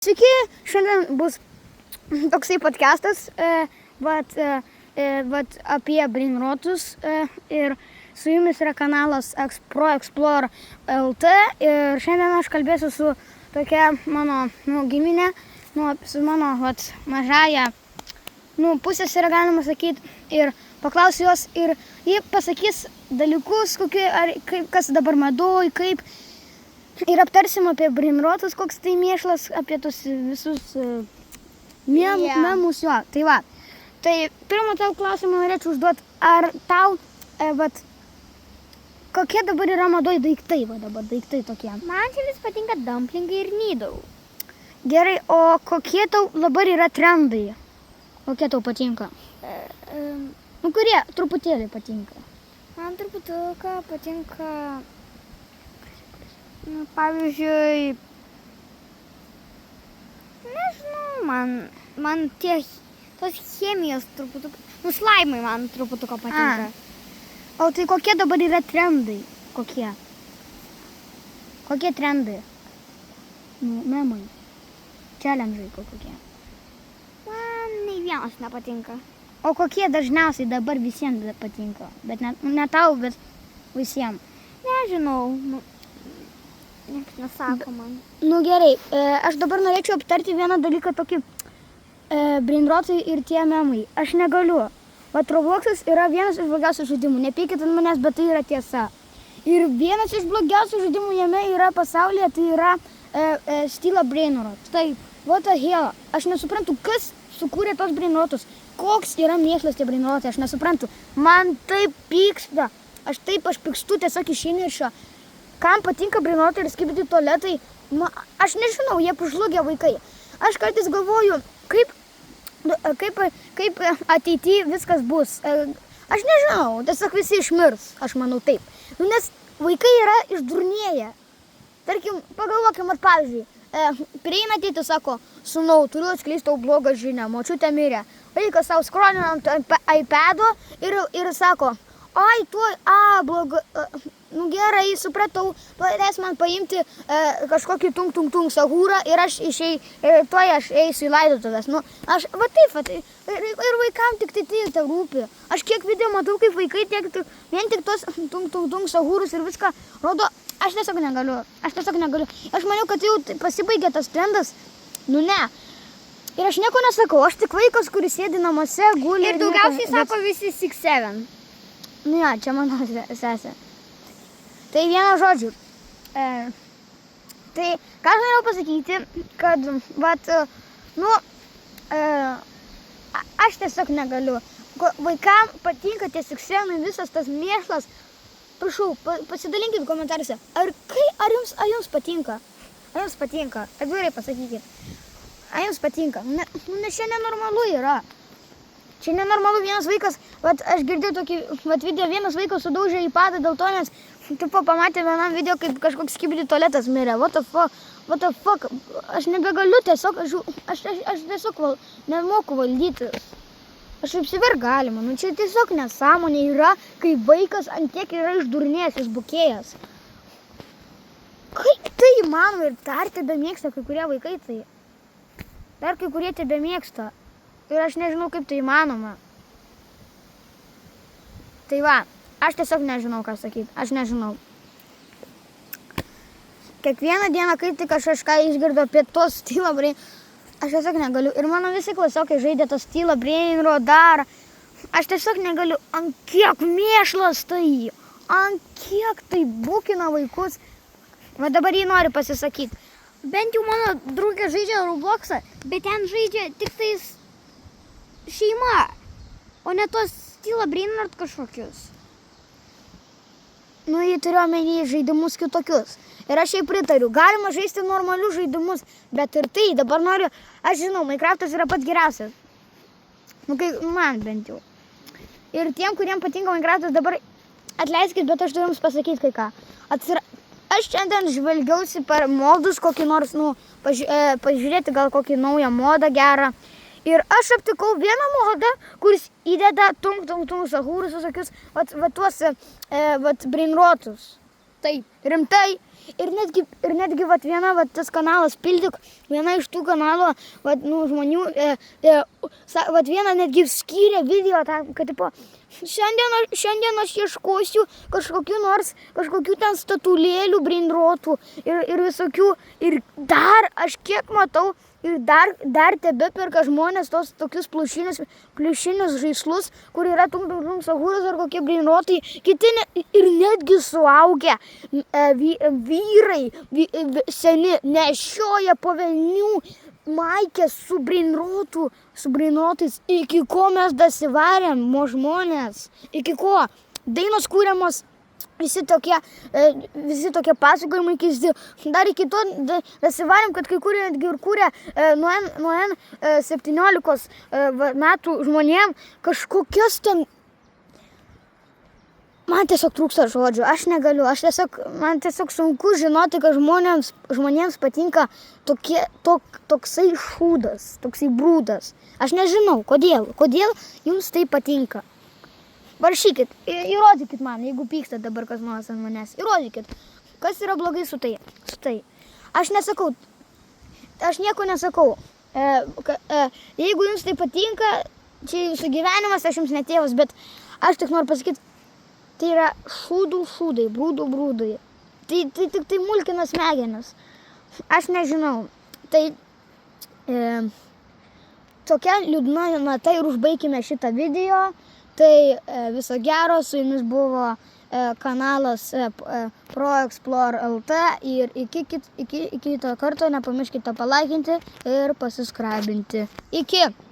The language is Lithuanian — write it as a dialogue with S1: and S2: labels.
S1: Sveiki, šiandien bus toksai podcastas apie brainrotus ir su jumis yra kanalas Pro Explore LT ir šiandien aš kalbėsiu su tokia mano giminė, su mano mažąja pusės yra galima sakyti ir paklausiu jos ir ji pasakys dalykus, kas dabar madoj, kaip. Ir aptarsim apie brainrotus, koks tai mėšlas, apie tus visus memus jo. Tai va, tai pirmą tau klausimą norėčiau užduoti, ar tau, kokie dabar yra madoj daiktai, daiktai tokie?
S2: Man čia vis patinka dumplingai ir nydau.
S1: Gerai, o kokie tau dabar yra trendai? Kokie tau patinka? Kurie truputėlį patinka?
S2: Man truputuką patinka... pavyzdžiui, nežinau, man tos chemijos truputuką, slaimai man truputuką patinka.
S1: O tai kokie dabar yra trendai? Kokie trendai? Memai, challenge'ai kokie?
S2: Man nei vienas nepatinka.
S1: O kokie dažniausiai dabar visiems patinka? Bet ne tau, bet visiems.
S2: Nežinau. Niekas nesako man.
S1: Gerai, aš dabar norėčiau aptarti vieną dalyką tokį brainrotai ir tie memai. Aš negaliu. Robloxas yra vienas iš blogiausių žaidimų. Nepykit ant manęs, bet tai yra tiesa. Ir vienas iš blogiausių žaidimų jame yra pasaulyje, tai yra Stila brainrot. Tai, what the hell. Aš nesuprantu, kas sukūrė tos brainrotus. Koks yra mėšlas tie brainrotai, aš nesuprantu. Man taip pyksta. Aš pykstu tiesiog išeinu iš šio. Kam patinka brainrotai ir skibidi tualetai, aš nežinau, jie pažlugę vaikai. Aš kartais galvoju, kaip ateityje viskas bus. Aš nežinau, tiesiog visi išmirs, aš manau taip. Nes vaikai yra išdurnėję. Tarkim, pagalvokim, pavyzdžiui, prieina tėtis, sako, sūnau, turiu atskleisti tau blogą žinią, močiutė mirė. Vaikas savo skrolina ant iPad'o ir sako, ai, bloga... gerai, supratau, leis man paimti kažkokį tung sahūrą ir aš eisiu į laidotuvės. Ir vaikam tik tai rūpi. Aš kiek video matau, kaip vaikai vien tik tos tung sahūrus ir viską rodo, aš tiesiog negaliu. Aš maniau, kad jau pasibaigė tas trendas. Ne. Ir aš nieko nesakau, aš tik vaikas, kuris sėdi namuose, guli.
S2: Ir daugiausiai sako visi 6-7.
S1: Čia mano sesė. Tai vieno žodžiu. Tai ką aš norėjau pasakyti, kad, aš tiesiog negaliu. Vaikam patinka tie siksėnai, visas tas mėšlas. Prašau, pasidalinkit komentaruose. Ar jums patinka? Ar jums patinka? Atvirai pasakykit. Ar jums patinka? Nes čia nenormalu yra. Čia nenormalu vienas vaikas, aš girdėjau tokį video, vienas vaikas sudaužė į padą dėl to, nes pamatė vienam video, kaip kažkoks skibidi tualetas mirė. What the fuck, aš nebegaliu tiesiog, aš tiesiog nemoku valdyti. Aš apsiverkt galima, čia tiesiog nesąmonė yra, kai vaikas ant tiek yra išdurnėjęs, išbukėjęs. Kaip tai įmanoma ir dar tebemėgsta kai kurie vaikai tai? Dar kai kurie tebemėgsta. Ir aš nežinau, kaip tai įmanoma. Tai va, aš tiesiog nežinau, ką sakyti. Aš nežinau. Kiekvieną dieną, kai tik aš kažką išgirdu apie tos Stila brainrot, aš tiesiog negaliu. Ir mano visi klasiokai žaidė tos Stila brainrot dar. Aš tiesiog negaliu. Ant kiek mėšlas tai? Ant kiek tai bukina vaikus? Va dabar jį nori pasisakyti.
S2: Bent jau mano draugė žaidžia Robloxą, bet ten žaidžia tik tais šeima, o ne tos Stila brainrot kažkokius.
S1: Jį turiu omeny žaidimus kitokius. Ir aš jai pritariu. Galima žaisti normalius žaidimus, bet ir tai dabar noriu, aš žinau, Minecraftas yra pats geriausias. Man bent jau. Ir tiem, kuriem patinka Minecraftas, dabar atleiskit, bet aš turiu jums pasakyti kai ką. Aš šiandien žvalgiausi per modus kokį nors, pažiūrėti gal kokį naują modą gerą. Ir aš aptikau vieną modą, kuris įdeda tung sahūrus visokius, tuos brainrotus. Taip, rimtai. Ir netgi vat, viena, vat, tas kanalas Pildyk, viena iš tų kanalo vat, nu, žmonių, vat, viena netgi skyrė video, kad tipo, šiandien aš ieškosiu kažkokių ten statulėlių brainrotų ir visokių. Ir dar aš kiek matau, ir dar tebeperka žmonės tos tokius pliušinius žaislus, kur yra sagūras ar kokie brainrotai. Kiti ir netgi suaugę vyrai seni nešioja po velnių maikės su brainrotais. Iki ko mes dasivarėm, žmonės? Iki ko? Dainos kūriamos. Visi tokie pasakojimai keisti. Dar iki to dasivarėm, kad kai kurie netgi ir kūrė nuo 17 metų žmonėm kažkokias ten... Man tiesiog trūksta žodžių, aš negaliu, man tiesiog sunku žinoti, kad žmonėms patinka toksai šūdas, toksai brūdas. Aš nežinau, kodėl jums tai patinka. Parašykit, įrodykit man, jeigu pykstat dabar kas nors ant manęs. Įrodykit, kas yra blogai su tai. Aš nieko nesakau. Jeigu jums tai patinka, čia jūsų gyvenimas, aš jums netėvas, bet aš tik noriu pasakyti, tai yra šūdai, brūdai. Tai tik tai mulkina smegenis. Aš nežinau. Tai tokia liūdna nata ir užbaikime šitą video. Tai viso gero, su jumis buvo kanalas ProExplore LT ir iki kito karto nepamirškite palaikinti ir pasiskrabinti. Iki!